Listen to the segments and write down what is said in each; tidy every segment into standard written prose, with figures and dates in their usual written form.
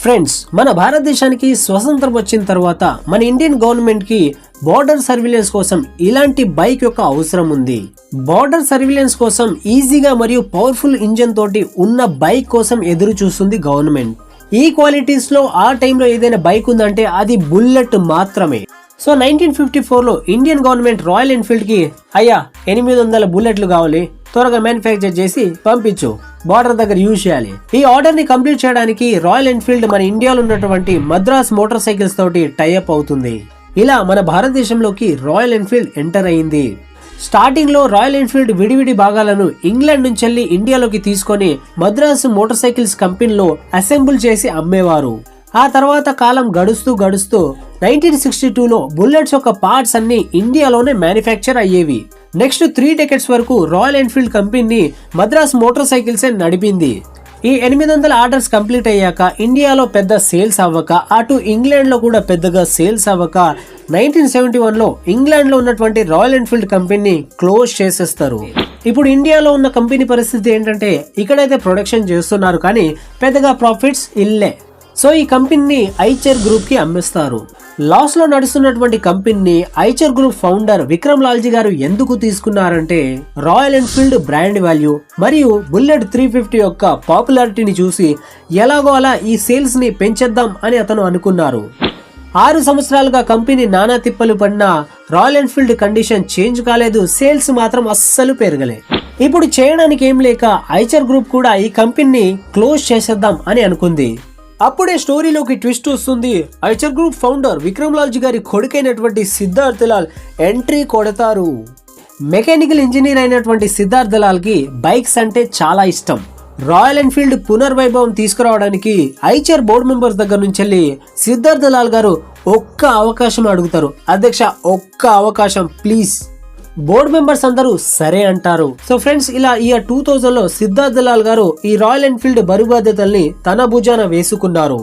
Friends, మన భారతదేశానికి స్వతంత్రం వచ్చిన తర్వాత మన ఇండియన్ గవర్నమెంట్ కి బార్డర్ సర్విలెన్స్ కోసం ఇలాంటి బైక్ యొక్క అవసరం ఉంది. బార్డర్ సర్విలెన్స్ కోసం ఈజీగా మరియు పవర్ఫుల్ ఇంజన్ తోటి ఉన్న బైక్ కోసం ఎదురు చూస్తుంది గవర్నమెంట్. ఈ క్వాలిటీస్ లో ఆ టైంలో ఏదైనా బైక్ ఉందంటే అది బుల్లెట్ మాత్రమే. సో 1954లో ఇండియన్ గవర్నమెంట్ రాయల్ ఎన్ఫీల్డ్ కి అయ్యా 800 బుల్లెట్లు కావాలి, త్వరగా మ్యానుఫ్యాక్చర్ చేసి పంపించు, బార్డర్ దగ్గర యూజ్ చేయాలి. ఈ ఆర్డర్ ని కంప్లీట్ చేయడానికి రాయల్ ఎన్ఫీల్డ్ మన ఇండియాలో ఉన్నటువంటి మద్రాస్ మోటార్ సైకిల్స్ తోటి టైఅప్ అవుతుంది. ఇలా మన భారతదేశంలోకి రాయల్ ఎన్ఫీల్డ్ ఎంటర్ అయింది. స్టార్టింగ్ లో రాయల్ ఎన్ఫీల్డ్ విడివిడి భాగాలను ఇంగ్లాండ్ నుంచి వెళ్లి ఇండియాలోకి తీసుకొని మద్రాస్ మోటార్ సైకిల్స్ కంపెనీలో అసెంబుల్ చేసి అమ్మేవారు. ఆ తర్వాత కాలం గడుస్తూ 1962లో బుల్లెట్స్ యొక్క పార్ట్స్ అన్ని ఇండియాలోనే మ్యానుఫ్యాక్చర్ అయ్యేవి. నెక్స్ట్ 3 డెకెడ్స్ వరకు Royal Enfield company Madras motorcycles నడిపింది. ఈ 800 ఆర్డర్స్ కంప్లీట్ అయ్యాక ఇండియాలో పెద్ద సేల్స్ అవ్వక, అటు ఇంగ్లాండ్ లో కూడా పెద్దగా సేల్స్ అవ్వక 1971లో ఇంగ్లాండ్ లో ఉన్నటువంటి రాయల్ ఎన్ఫీల్డ్ కంపెనీ క్లోజ్ చేసేస్తారు. ఇప్పుడు ఇండియాలో ఉన్న కంపెనీ పరిస్థితి ఏంటంటే ఇక్కడైతే ప్రొడక్షన్ చేస్తున్నారు కానీ పెద్దగా ప్రాఫిట్స్ ఇల్లే. సో ఈ కంపెనీని ఐచర్ గ్రూప్ కి అమ్మేస్తారు. లాస్ లో నడుస్తున్నటువంటి కంపెనీని Eicher group founder Vikram Lalji గారు ఎందుకు తీసుకున్నారంటే రాయల్ ఎన్ఫీల్డ్ బ్రాండ్ వాల్యూ మరియు బుల్లెట్ 350 యొక్క పాపులారిటీని చూసి ఎలాగో అలా ఈ సేల్స్ ని పెంచేద్దాం అని అతను అనుకున్నారు. 6 సంవత్సరాలుగా కంపెనీ నానా తిప్పలు పడినా రాయల్ ఎన్ఫీల్డ్ కండిషన్ చేంజ్ కాలేదు, సేల్స్ మాత్రం అస్సలు పెరగలే. ఇప్పుడు చేయడానికి ఏం లేక ఐచర్ గ్రూప్ కూడా ఈ కంపెనీని క్లోజ్ చేసేద్దాం అని అనుకుంది. అప్పుడే స్టోరీలోకి ట్విస్ట్ వస్తుంది. Eicher group founder Vikram Lalji గారి కొడుకైనటువంటి సిద్ధార్థ్ దలాల్ ఎంట్రీ కొడతారు. మెకానికల్ ఇంజనీర్ అయినటువంటి సిద్ధార్థ్ దలాల్ కి బైక్స్ అంటే చాలా ఇష్టం. రాయల్ ఎన్ఫీల్డ్ పునర్వైభవం తీసుకురావడానికి ఐచర్ బోర్డు మెంబర్స్ దగ్గర నుంచి వెళ్ళి సిద్ధార్థ్ దలాల్ గారు ఒక్క అవకాశం అడుగుతారు. అధ్యక్ష, ఒక్క అవకాశం ప్లీజ్. బోర్డు మెంబర్స్ అందరూ సరే అంటారు. సో ఫ్రెండ్స్, ఇలా ఇయర్ 2000లో సిద్ధార్థ్ దలాల్ గారు ఈ రాయల్ ఎన్ఫీల్డ్ బరువు బాధ్యతల్ని తన భుజాన వేసుకున్నారు.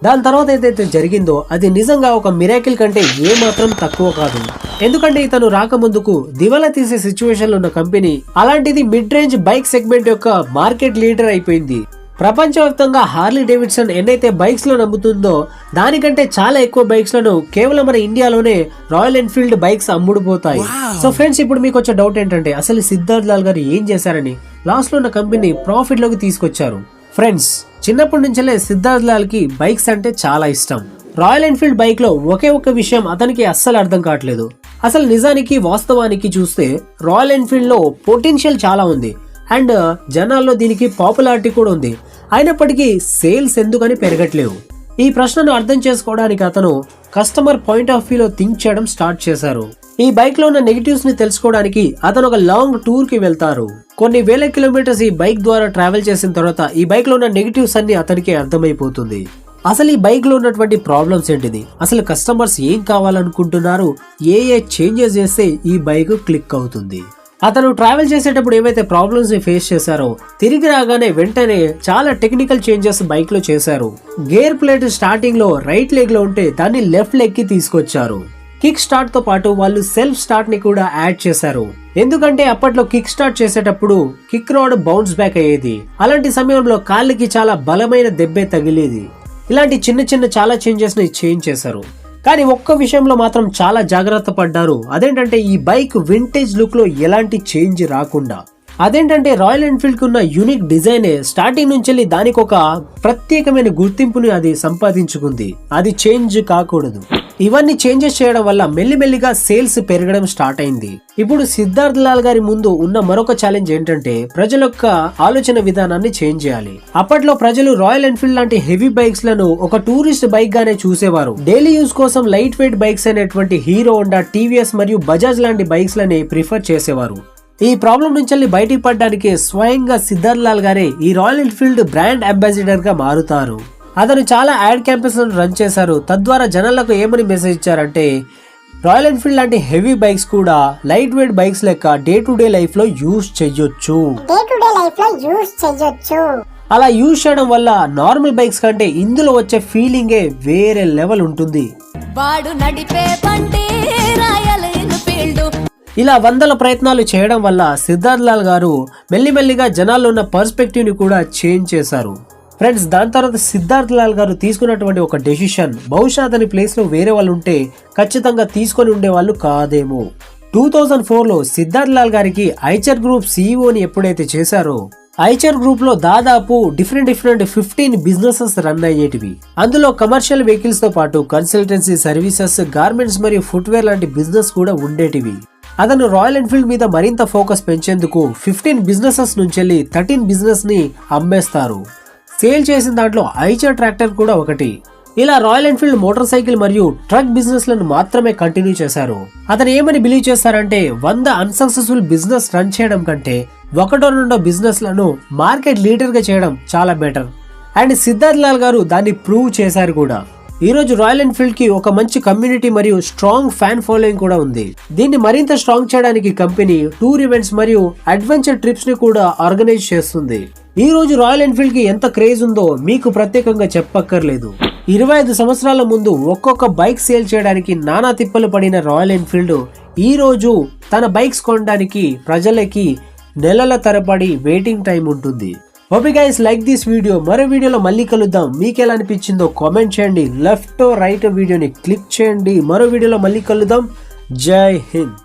దాని తర్వాత ఏదైతే జరిగిందో అది నిజంగా ఒక మిరాకిల్ కంటే ఏ మాత్రం తక్కువ కాదు. ఎందుకంటే ఇతను రాకముందుకు దివాలా తీసే సిచ్యువేషన్ లో ఉన్న కంపెనీ అలాంటిది మిడ్ రేంజ్ బైక్ సెగ్మెంట్ యొక్క మార్కెట్ లీడర్ అయిపోయింది. ప్రపంచవ్యాప్తంగా హార్లీ డేవిడ్సన్ ఎన్నైతే బైక్స్ లో నమ్ముతుందో దానికంటే చాలా ఎక్కువ బైక్స్ లను కేవలం మన ఇండియాలోనే రాయల్ ఎన్ఫీల్డ్ బైక్స్ అమ్ముడుపోతాయి. సో ఫ్రెండ్స్, ఇప్పుడు మీకు వచ్చే డౌట్ ఏంటంటే అసలు సిద్ధార్థ్ లాల్ గారు ఏం చేశారని లాస్ట్ లో ఉన్న కంపెనీ ప్రాఫిట్ లోకి తీసుకొచ్చారు. ఫ్రెండ్స్, చిన్నప్పటి నుంచే సిద్ధార్థ్ లాల్ కి బైక్స్ అంటే చాలా ఇష్టం. రాయల్ ఎన్ఫీల్డ్ బైక్ లో ఒకే ఒక విషయం అతనికి అస్సలు అర్థం కావట్లేదు. అసలు నిజానికి వాస్తవానికి చూస్తే రాయల్ ఎన్ఫీల్డ్ లో పొటెన్షియల్ చాలా ఉంది అండ్ జనాల్లో దీనికి పాపులారిటీ కూడా ఉంది. అయినప్పటికీ సేల్స్ ఎందుకని పెరగట్లేవు? ఈ ప్రశ్నను అర్థం చేసుకోవడానికి అతను కస్టమర్ పాయింట్ ఆఫ్ వ్యూ లో థింక్ చేయడం స్టార్ట్ చేశారు. ఈ బైక్ లో ఉన్న నెగిటివ్స్ ని తెలుసుకోవడానికి అతను ఒక లాంగ్ టూర్ కి వెళ్తారు. కొన్ని వేల కిలోమీటర్స్ ఈ బైక్ ద్వారా ట్రావెల్ చేసిన తర్వాత ఈ బైక్ లో ఉన్న నెగిటివ్స్ అన్ని అతనికి అర్థమైపోతుంది. అసలు ఈ బైక్ లో ఉన్నటువంటి ప్రాబ్లమ్స్ ఏంటిది, అసలు కస్టమర్స్ ఏం కావాలనుకుంటున్నారు, ఏ చేంజెస్ చేస్తే ఈ బైక్ క్లిక్ అవుతుంది. అతను ట్రావెల్ చేసేటప్పుడు ఏవైతే ప్రాబ్లమ్స్ ని ఫేస్ చేశారో తిరిగి రాగానే వెంటనే చాలా టెక్నికల్ చేంజెస్ బైక్ లో చేశారు. గేర్ ప్లేట్ స్టార్టింగ్ లో రైట్ లెగ్ లో ఉంటే దాన్ని లెఫ్ట్ లెగ్ కి తీసుకొచ్చారు. కిక్ స్టార్ట్ తో పాటు వాళ్ళు సెల్ఫ్ స్టార్ట్ ని కూడా యాడ్ చేశారు. ఎందుకంటే అప్పట్లో కిక్ స్టార్ట్ చేసేటప్పుడు కిక్ రాడ్ బౌన్స్ బ్యాక్ అయ్యేది. అలాంటి సమయంలో కాళ్ళకి చాలా బలమైన దెబ్బే తగిలేది. ఇలాంటి చిన్న చాలా చేంజెస్ ని చేంజ్ చేశారు. కానీ ఒక్క విషయంలో మాత్రం చాలా జాగ్రత్త పడ్డారు. అదేంటంటే ఈ బైక్ వింటేజ్ లుక్ లో ఎలాంటి చేంజ్ రాకుండా. అదేంటంటే రాయల్ ఎన్ఫీల్డ్ కి ఉన్న యూనిక్ డిజైన్ స్టార్టింగ్ నుంచి దానికి ఒక ప్రత్యేకమైన గుర్తింపుని అది సంపాదించుకుంది. అది చేంజ్ కాకూడదు. ఇవన్నీ చేంజెస్ చేయడం వల్ల మెల్లిమెల్లిగా సేల్స్ పెరగడం స్టార్ట్ అయింది. ఇప్పుడు సిద్ధార్థ్ లాల్ గారి ముందు ఉన్న మరొక ఛాలెంజ్ ఏంటంటే ప్రజల యొక్క ఆలోచన విధానాన్ని చేంజ్ చేయాలి. అప్పట్లో ప్రజలు రాయల్ ఎన్ఫీల్డ్ లాంటి హెవీ బైక్స్ లను ఒక టూరిస్ట్ బైక్ గానే చూసేవారు. డైలీ యూజ్ కోసం లైట్ వెయిట్ బైక్స్ అనేటువంటి హీరో హోండా, టీవీఎస్ మరియు బజాజ్ లాంటి బైక్స్ లని ప్రిఫర్ చేసేవారు. ఈ ప్రాబ్లం నుంచి బయటికి పడడానికి స్వయంగా సిద్ధార్థ్ లాల్ గారే ఈ రాయల్ ఎన్ఫీల్డ్ బ్రాండ్ అంబాసిడర్ గా మారుతారు. అతను చాలా యాడ్ క్యాంపెయిన్స్ రన్ చేశారు. తద్వారా జనాలకు ఏమని మెసేజ్ ఇచ్చారంటే రాయల్ ఎన్ఫీల్డ్ లాంటి హెవీ బైక్స్ కూడా లైట్ వెయిట్ బైక్స్ లెక్క డే టు డే లైఫ్ లో యూజ్ చేయొచ్చు. అలా యూజ్ చేయడం వల్ల నార్మల్ బైక్స్ కంటే ఇందులో వచ్చే ఫీలింగే వేరే లెవెల్ ఉంటుంది. ఇలా వందల ప్రయత్నాలు చేయడం వల్ల సిద్ధార్థ్ లాల్ గారు మెల్లిమెల్లిగా జనాల్లో ఉన్న పర్స్పెక్టివ్ ని కూడా చేంజ్ చేశారు. ఫ్రెండ్స్, దాని తర్వాత సిద్ధార్థ్ లాల్ గారు తీసుకున్నటువంటి ఒక డెసిషన్ బహుశా అతని ప్లేస్ లో వేరే వాళ్ళు ఉంటే ఖచ్చితంగా తీసుకొని ఉండేవాళ్ళు కాదేమో. 2004లో సిద్ధార్థ్ లాల్ గారికి ఐచర్ గ్రూప్ సీఈఓని ఎప్పుడైతే చేశారో, ఐచర్ గ్రూప్ లో దాదాపు డిఫరెంట్ 15 బిజినెసెస్ రన్ అయ్యేటివి. అందులో కమర్షియల్ వెహికల్స్ తో పాటు కన్సల్టెన్సీ సర్వీసెస్, గార్మెంట్స్ మరియు ఫుట్వేర్ లాంటి బిజినెస్ కూడా ఉండేటివి. అతను రాయల్ ఎన్ఫీల్డ్ మీద మరింత ఫోకస్ పెంచేందుకు 15 బిజినెసెస్ నుంచి 13 బిజినెస్ ని అమ్మేస్తారు. సేల్ చేసిన దాంట్లో ఐచర్ ట్రాక్టర్ కూడా ఒకటి. ఇలా రాయల్ ఎన్ఫీల్డ్ మోటార్ సైకిల్ మరియు ట్రక్ బిజినెస్ లను మాత్రమే కంటిన్యూ చేశారు. అతను ఏమని బిలీవ్ చేస్తారంటే 100 అన్సక్సెస్ఫుల్ బిజినెస్ రన్ చేయడం కంటే 1-2 బిజినెస్ లను మార్కెట్ లీడర్ గా చేయడం చాలా బెటర్. అండ్ సిద్ధార్థ్ లాల్ గారు దాన్ని ప్రూవ్ చేశారు కూడా. ఈ రోజు రాయల్ ఎన్ఫీల్డ్ కి ఒక మంచి కమ్యూనిటీ మరియు స్ట్రాంగ్ ఫ్యాన్ ఫాలోయింగ్ కూడా ఉంది. దీన్ని మరింత స్ట్రాంగ్ చేయడానికి కంపెనీ టూర్ ఈవెంట్స్ మరియు అడ్వెంచర్ ట్రిప్స్ ని కూడా ఆర్గనైజ్ చేస్తుంది. ఈ రోజు రాయల్ ఎన్ఫీల్డ్ కి ఎంత క్రేజ్ ఉందో మీకు ప్రత్యేకంగా చెప్పక్కర్లేదు. 25 సంవత్సరాల ముందు ఒక్కొక్క బైక్ సేల్ చేయడానికి నానా తిప్పలు పడిన రాయల్ ఎన్ఫీల్డ్ ఈ రోజు తన బైక్స్ కొనడానికి ప్రజలకి నెలల తరబడి వెయిటింగ్ టైం ఉంటుంది. Okay guys, like this video. మరో వీడియోలో మళ్ళీ కలుద్దాం. మీకు ఎలా అనిపించిందో కామెంట్ చేయండి. లెఫ్ట్ రైట్ వీడియోని క్లిక్ చేయండి. మరో వీడియోలో మళ్ళీ కలుద్దాం. జై హింద్.